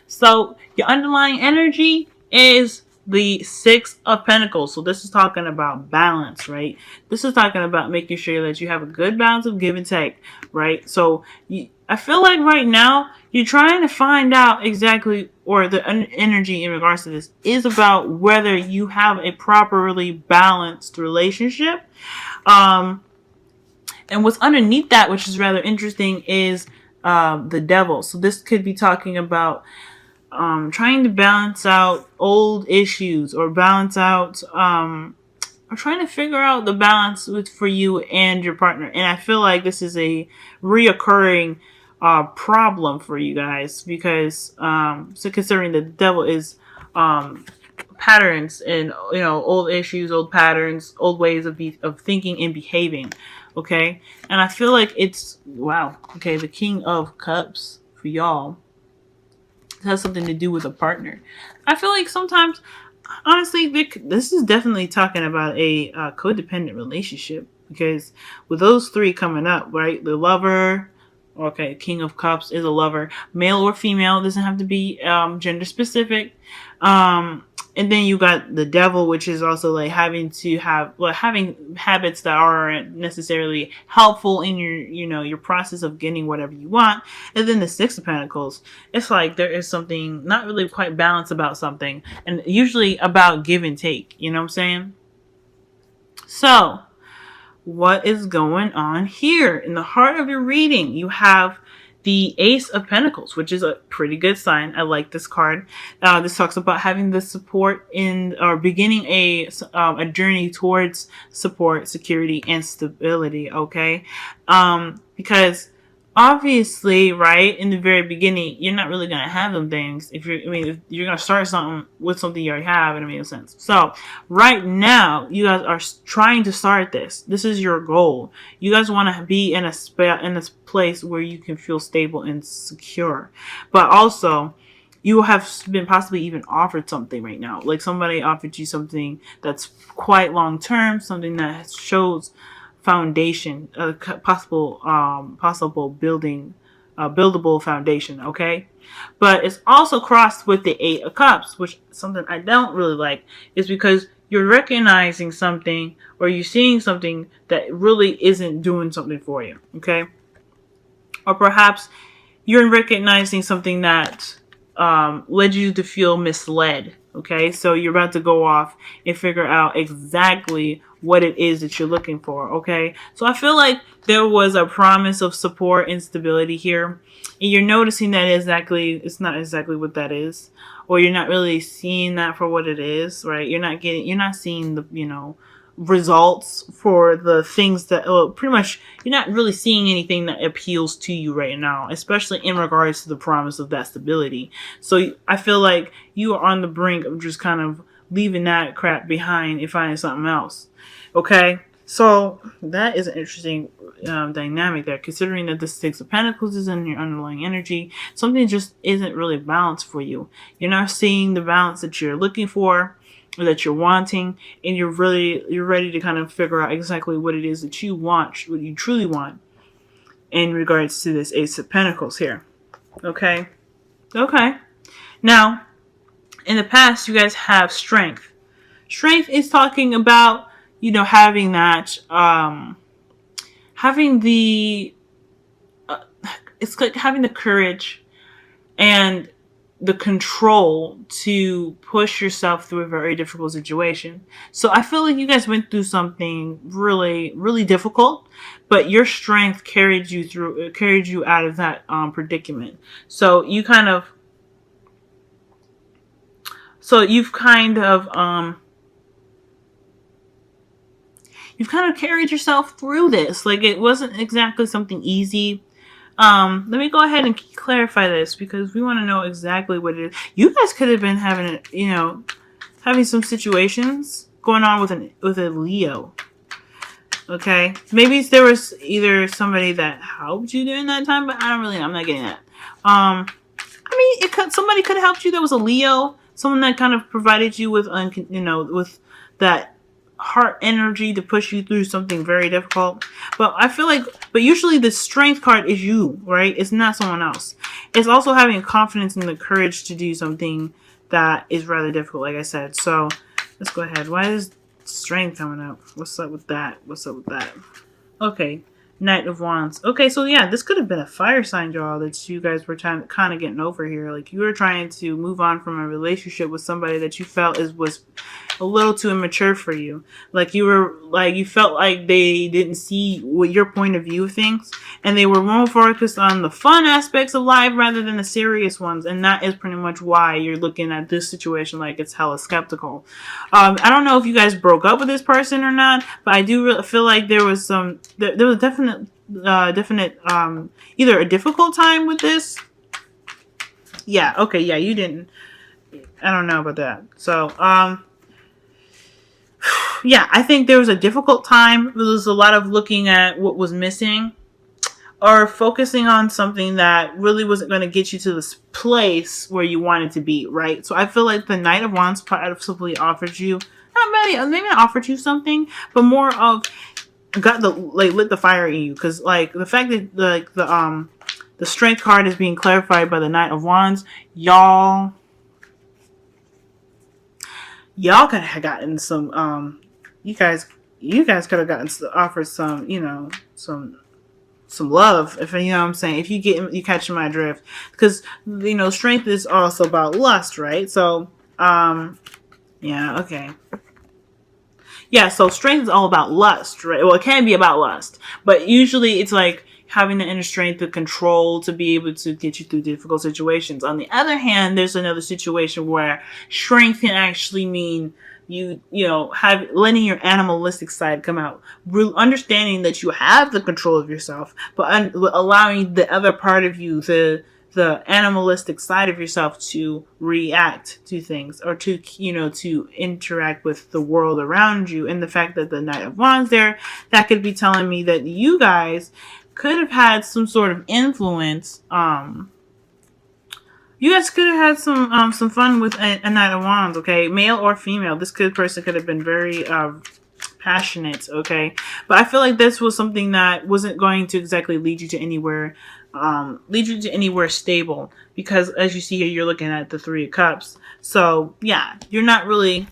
So your underlying energy is the Six of Pentacles. So this is talking about balance, right? This is talking about making sure that you have a good balance of give and take, right? So I feel like right now you're trying to find out exactly, or the energy in regards to this is about whether you have a properly balanced relationship. Um, and what's underneath that, which is rather interesting, is the devil. So this could be talking about trying to balance out old issues, or balance out, or trying to figure out the balance for you and your partner. And I feel like this is a reoccurring problem for you guys, because so considering the devil is patterns and, old issues, old patterns, old ways of thinking and behaving. Okay, and I feel like it's, wow, okay, the King of Cups for y'all has something to do with a partner. I feel like sometimes, honestly, this is definitely talking about a codependent relationship, because with those three coming up, right? The lover, okay, King of Cups is a lover, male or female, doesn't have to be gender specific. And then you got the devil, which is also like having habits that aren't necessarily helpful in your process of getting whatever you want. And then the Six of Pentacles, it's like there is something not really quite balanced about something, and usually about give and take. You know what I'm saying? So, what is going on here? In the heart of your reading, you have the Ace of Pentacles, which is a pretty good sign. I like this card. This talks about having the support in, or beginning a journey towards support, security, and stability. Okay, because obviously, right in the very beginning, you're not really gonna have them things. If you're gonna start something with something you already have, and it makes sense. So right now, you guys are trying to start this. This is your goal. You guys want to be in this place where you can feel stable and secure, but also you have been possibly even offered something right now. Like somebody offered you something that's quite long term, something that shows foundation, possible buildable foundation. Okay, but it's also crossed with the Eight of Cups, which is something I don't really like, is because you're recognizing something, or you're seeing something that really isn't doing something for you. Okay, or perhaps you're recognizing something that led you to feel misled. Okay, so you're about to go off and figure out exactly what it is that you're looking for. Okay, so I feel like there was a promise of support and stability here, and you're noticing that it's not exactly what that is, or you're not really seeing that for what it is. Right, you're not seeing the results for the things that, well, pretty much you're not really seeing anything that appeals to you right now, especially in regards to the promise of that stability. So I feel like you are on the brink of just kind of leaving that crap behind and finding something else. Okay, so that is an interesting dynamic there, considering that the Six of Pentacles is in your underlying energy. Something just isn't really balanced for you. You're not seeing the balance that you're looking for, or that you're wanting, and you're ready to kind of figure out exactly what it is that you want, what you truly want, in regards to this Ace of Pentacles here. Okay. Now, in the past, you guys have strength. Strength is talking about, having that, having the, it's like having the courage and the control to push yourself through a very difficult situation. So I feel like you guys went through something really, really difficult, but your strength carried you out of that predicament. So you've kind of carried yourself through this. Like, it wasn't exactly something easy. Let me go ahead and clarify this, because we want to know exactly what it is. You guys could have been having, having some situations going on with a Leo. Okay, maybe there was either somebody that helped you during that time, but I'm not getting that. Somebody could have helped you that was a Leo, someone that kind of provided you with, with that heart energy to push you through something very difficult. But I feel like, but usually the strength card is you, right? It's not someone else. It's also having confidence and the courage to do something that is rather difficult, like I said. So let's go ahead. Why is strength coming up? What's up with that? What's up with that? Okay. Knight of Wands. Okay, so yeah, this could have been a fire sign, y'all, that you guys were kind of getting over here. Like, you were trying to move on from a relationship with somebody that you felt was a little too immature for you. Like, you felt like they didn't see what your point of view of things, and they were more focused on the fun aspects of life rather than the serious ones. And that is pretty much why you're looking at this situation like it's hella skeptical. I don't know if you guys broke up with this person or not, but I do feel like there was definite either a difficult time with this. Yeah, okay, yeah, you didn't. I don't know about that. So, yeah, I think there was a difficult time. There was a lot of looking at what was missing or focusing on something that really wasn't going to get you to this place where you wanted to be, right? So I feel like the Knight of Wands possibly offered you, maybe not offered you something, but more of lit the fire in you, because like the fact that the strength card is being clarified by the Knight of Wands, y'all could have gotten some you guys could have gotten offered some, some love, if you know what I'm saying, if you catch my drift, because strength is also about lust, right? So yeah, okay. Yeah, so strength is all about lust, right? Well, it can be about lust, but usually it's like having the inner strength to control, to be able to get you through difficult situations. On the other hand, there's another situation where strength can actually mean letting your animalistic side come out, understanding that you have the control of yourself, but allowing the other part of you, the animalistic side of yourself, to react to things, or to interact with the world around you. And the fact that the Knight of Wands there, that could be telling me that you guys could have had some sort of influence. You guys could have had some fun with a Knight of Wands, okay? Male or female. This person could have been very passionate, okay? But I feel like this was something that wasn't going to exactly lead you to anywhere stable, because as you see here, you're looking at the Three of Cups. So yeah, you're not really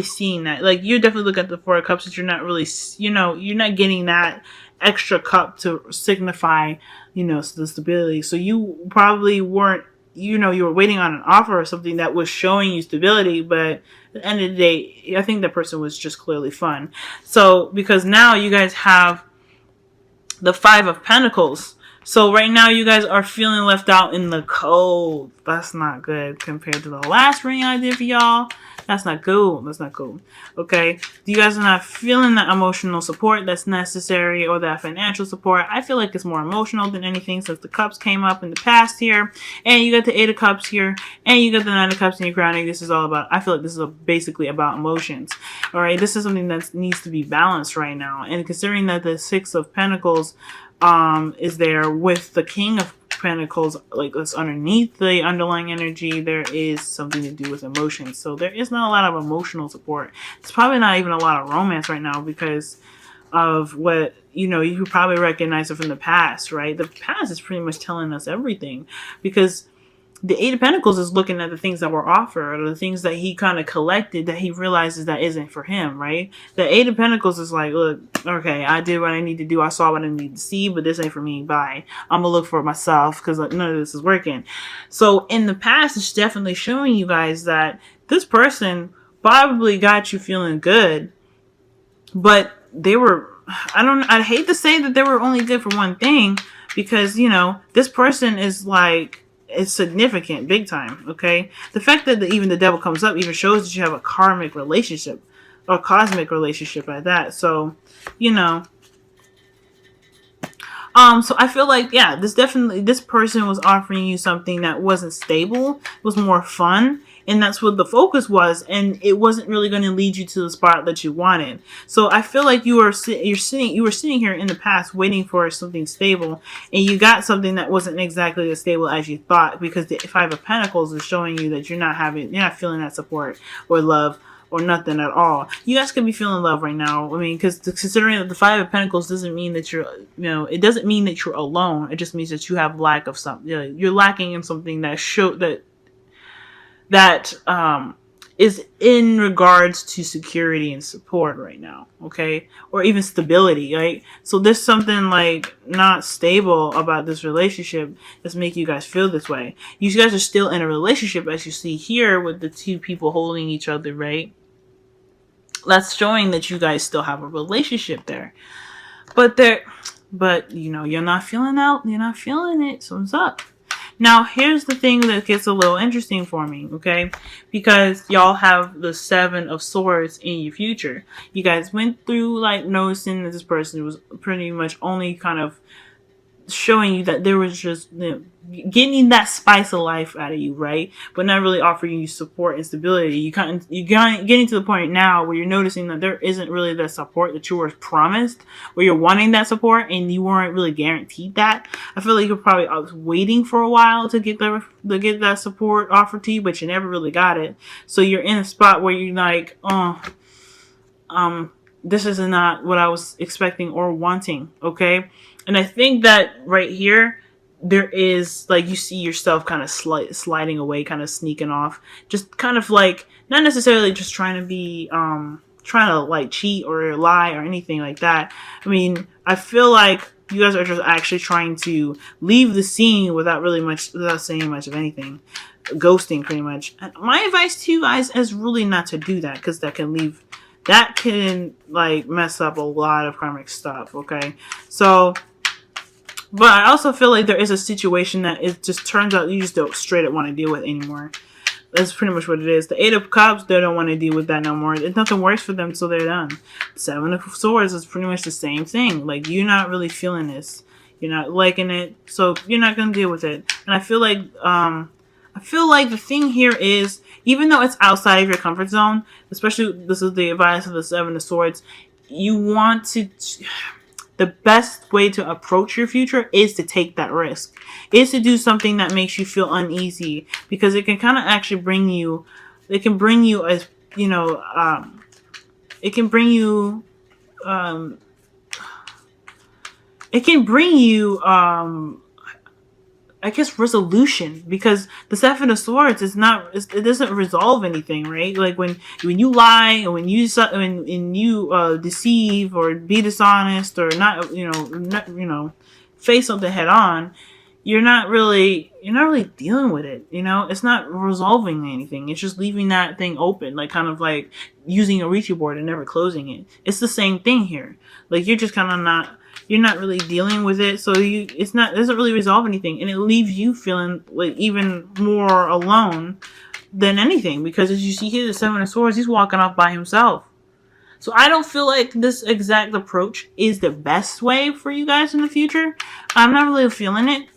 seeing that. Like, you're definitely looking at the Four of Cups, but you're not really, you're not getting that extra cup to signify, the stability. So you probably weren't, you were waiting on an offer or something that was showing you stability, but at the end of the day, I think that person was just clearly fun. So, because now you guys have the Five of Pentacles. So right now you guys are feeling left out in the cold. That's not good compared to the last reading I did for y'all. That's not cool. That's not cool. Okay? You guys are not feeling that emotional support that's necessary, or that financial support. I feel like it's more emotional than anything, since the Cups came up in the past here. And you got the Eight of Cups here. And you got the Nine of Cups in your crowning. This is all about, I feel like this is basically about emotions. Alright? This is something that needs to be balanced right now. And considering that the Six of Pentacles is there with the King of Pentacles, like that's underneath the underlying energy, there is something to do with emotions. So there is not a lot of emotional support. It's probably not even a lot of romance right now, because of what, you probably recognize it from the past, right? The past is pretty much telling us everything, because the Eight of Pentacles is looking at the things that were offered, or the things that he kind of collected that he realizes that isn't for him, right? The Eight of Pentacles is like, look, okay, I did what I need to do. I saw what I need to see, but this ain't for me. Bye. I'm going to look for it myself, because none of this is working. So in the past, it's definitely showing you guys that this person probably got you feeling good, but they were, I'd hate to say that they were only good for one thing, because, this person is like, it's significant, big time, okay? The fact that even the Devil comes up even shows that you have a karmic relationship, or cosmic relationship at that. So, so I feel like, yeah, this person was offering you something that wasn't stable, was more fun, and that's what the focus was, and it wasn't really going to lead you to the spot that you wanted. So I feel like you were sitting here in the past waiting for something stable, and you got something that wasn't exactly as stable as you thought, because the Five of Pentacles is showing you that you're not feeling that support or love or nothing at all. You guys could be feeling love right now. I mean, because considering that the Five of Pentacles doesn't mean that you're, it doesn't mean that you're alone. It just means that you have lack of something. You're lacking in something that is in regards to security and support right now, okay? Or even stability, right? So there's something like not stable about this relationship that's making you guys feel this way. You guys are still in a relationship, as you see here, with the two people holding each other, right? That's showing that you guys still have a relationship there. But you're not feeling it, so what's up? Now, here's the thing that gets a little interesting for me, okay? Because y'all have the Seven of Swords in your future. You guys went through, like, noticing that this person was pretty much only kind of showing you that there was just getting that spice of life out of you, right? But not really offering you support and stability. You're getting to the point now where you're noticing that there isn't really the support that you were promised, where you're wanting that support and you weren't really guaranteed that. I feel like you're probably waiting for a while to get that support offered to you, but you never really got it. So you're in a spot where you're like, this is not what I was expecting or wanting, okay? And I think that right here, there is, like, you see yourself kind of sliding away, kind of sneaking off. Just kind of like, not necessarily just trying to be, trying to, like, cheat or lie or anything like that. I mean, I feel like you guys are just actually trying to leave the scene without saying much of anything. Ghosting, pretty much. And my advice to you guys is really not to do that, because that can, like, mess up a lot of karmic stuff, okay? So, but I also feel like there is a situation that it just turns out you just don't straight up want to deal with anymore. That's pretty much what it is. The Eight of Cups, they don't want to deal with that no more. Nothing works for them, so they're done. Seven of Swords is pretty much the same thing. Like, you're not really feeling this. You're not liking it, so you're not going to deal with it. And I feel like the thing here is, even though it's outside of your comfort zone, especially this is the advice of the Seven of Swords, you want to... The best way to approach your future is to take that risk. Is to do something that makes you feel uneasy, because it can kind of actually bring you... It can bring you as, it can bring you... I guess resolution, because the Seven of Swords is not, it doesn't resolve anything, right? Like when you lie and when you deceive or be dishonest or not face something head on, you're not really dealing with it. It's not resolving anything. It's just leaving that thing open, like kind of like using a Ouija board and never closing it. It's the same thing here. Like you're just kind of you're not really dealing with it, so it doesn't really resolve anything, and it leaves you feeling like even more alone than anything, because as you see here, the Seven of Swords, he's walking off by himself. So I don't feel like this exact approach is the best way for you guys in the future. I'm not really feeling it.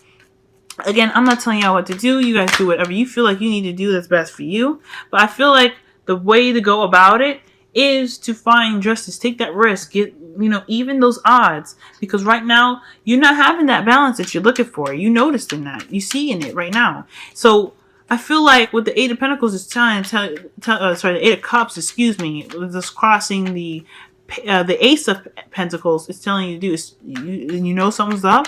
Again, I'm not telling y'all what to do. You guys do whatever you feel like you need to do that's best for you. But I feel like the way to go about it is to find justice. Take that risk. Get, even those odds. Because right now, you're not having that balance that you're looking for. You noticed in that. You see in it right now. So I feel like with the Eight of Pentacles, it's the Eight of Cups, excuse me, just crossing the Ace of Pentacles, it's telling you to do is, something's up.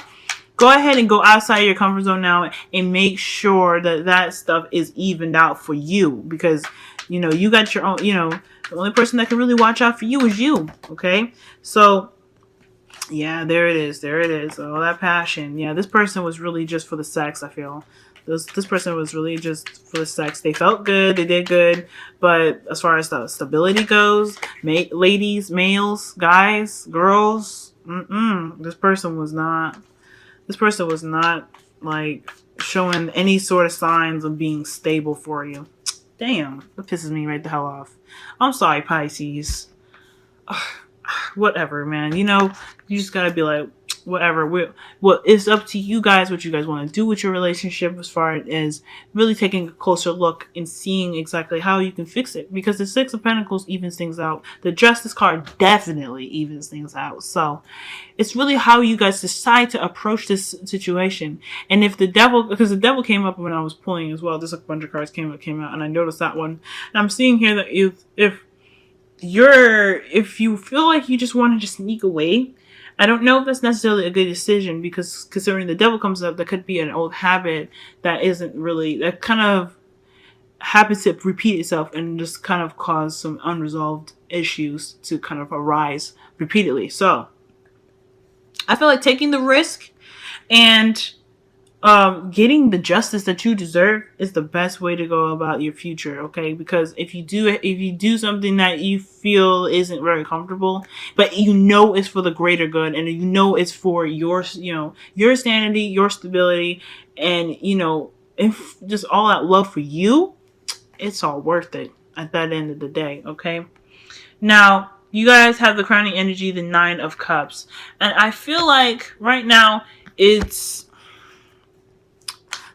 Go ahead and go outside your comfort zone now and make sure that stuff is evened out for you, because, you got your own, the only person that can really watch out for you is you, okay? So, yeah, there it is. All that passion. Yeah, this person was really just for the sex, I feel. This person was really just for the sex. They felt good. They did good. But as far as the stability goes, ladies, males, guys, girls, this person was not, like, showing any sort of signs of being stable for you. Damn, that pisses me right the hell off. I'm sorry, Pisces. Whatever, man. You just gotta be like, whatever. It's up to you guys what you guys want to do with your relationship, as far as really taking a closer look and seeing exactly how you can fix it. Because the Six of Pentacles evens things out. The Justice card definitely evens things out. So it's really how you guys decide to approach this situation. And if because the Devil came up when I was pulling as well. Just a bunch of cards came out, and I noticed that one. And I'm seeing here that if if you feel like you just want to just sneak away, I don't know if that's necessarily a good decision, because considering the devil comes up, that could be an old habit that isn't really, that kind of happens to repeat itself and just kind of cause some unresolved issues to kind of arise repeatedly. So I feel like taking the risk and getting the justice that you deserve is the best way to go about your future. Okay, because if you do something that you feel isn't very comfortable, but you know it's for the greater good, and you know it's for your, your sanity, your stability, and if just all that love for you, it's all worth it at that end of the day. Okay, now you guys have the crowning energy, the Nine of Cups, and I feel like right now it's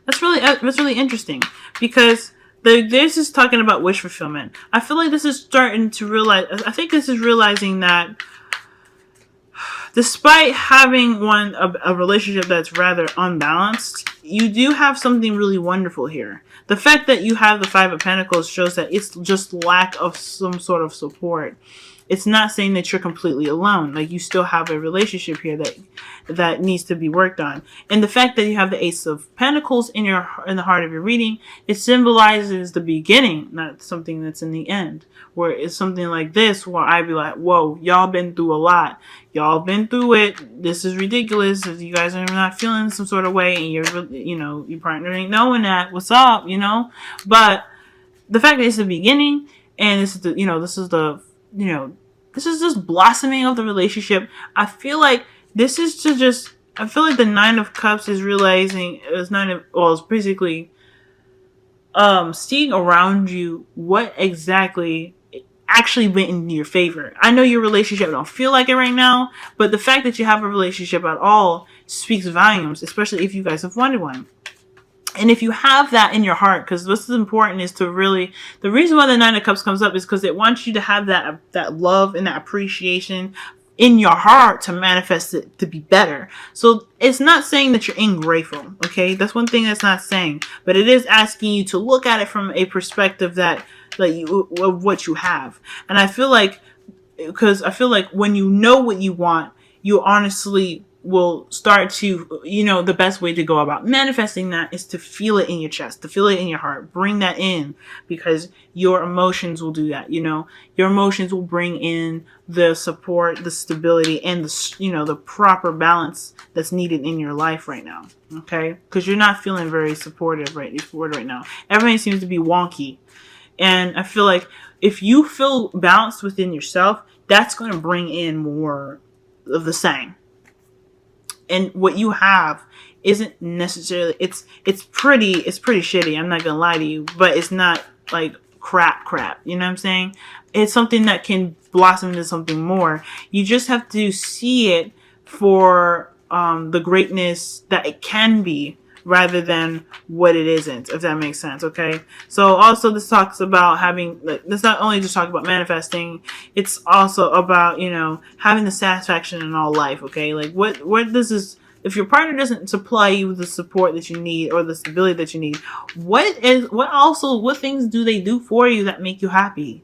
that's really interesting, because this is talking about wish fulfillment. I feel like this is starting to realize. I think this is realizing that despite having a relationship that's rather unbalanced, you do have something really wonderful here. The fact that you have the Five of Pentacles shows that it's just lack of some sort of support. It's not saying that you're completely alone. Like, you still have a relationship here that needs to be worked on. And the fact that you have the Ace of Pentacles in the heart of your reading, it symbolizes the beginning, not something that's in the end. Where it's something like this, where I'd be like, whoa, y'all been through a lot. Y'all been through it. This is ridiculous. If you guys are not feeling some sort of way, and your partner ain't knowing that, what's up, But the fact that it's the beginning, and this is this is just blossoming of the relationship. I feel like I feel like the Nine of Cups is realizing, it's basically seeing around you what exactly actually went in your favor. I know your relationship don't feel like it right now, but the fact that you have a relationship at all speaks volumes, especially if you guys have wanted one. And if you have that in your heart, because what's important is to really, the reason why the Nine of Cups comes up is because it wants you to have that love and that appreciation in your heart to manifest it to be better. So it's not saying that you're ungrateful, okay? That's one thing that's not saying, but it is asking you to look at it from a perspective of what you have. And I feel like when you know what you want, you honestly will start to, the best way to go about manifesting that is to feel it in your chest, to feel it in your heart, bring that in, because your emotions will do that. Your emotions will bring in the support, the stability, and the proper balance that's needed in your life right now. Okay, because you're not feeling very supportive right now. Everything seems to be wonky, and I feel like if you feel balanced within yourself, that's going to bring in more of the same. And what you have isn't necessarily, it's pretty shitty. I'm not gonna lie to you, but it's not like crap. You know what I'm saying? It's something that can blossom into something more. You just have to see it for the greatness that it can be, rather than what it isn't, if that makes sense. Okay, so also this talks about this not only just talk about manifesting, it's also about having the satisfaction in all life. Okay, like what this is, if your partner doesn't supply you with the support that you need or the stability that you need, what things do they do for you that make you happy?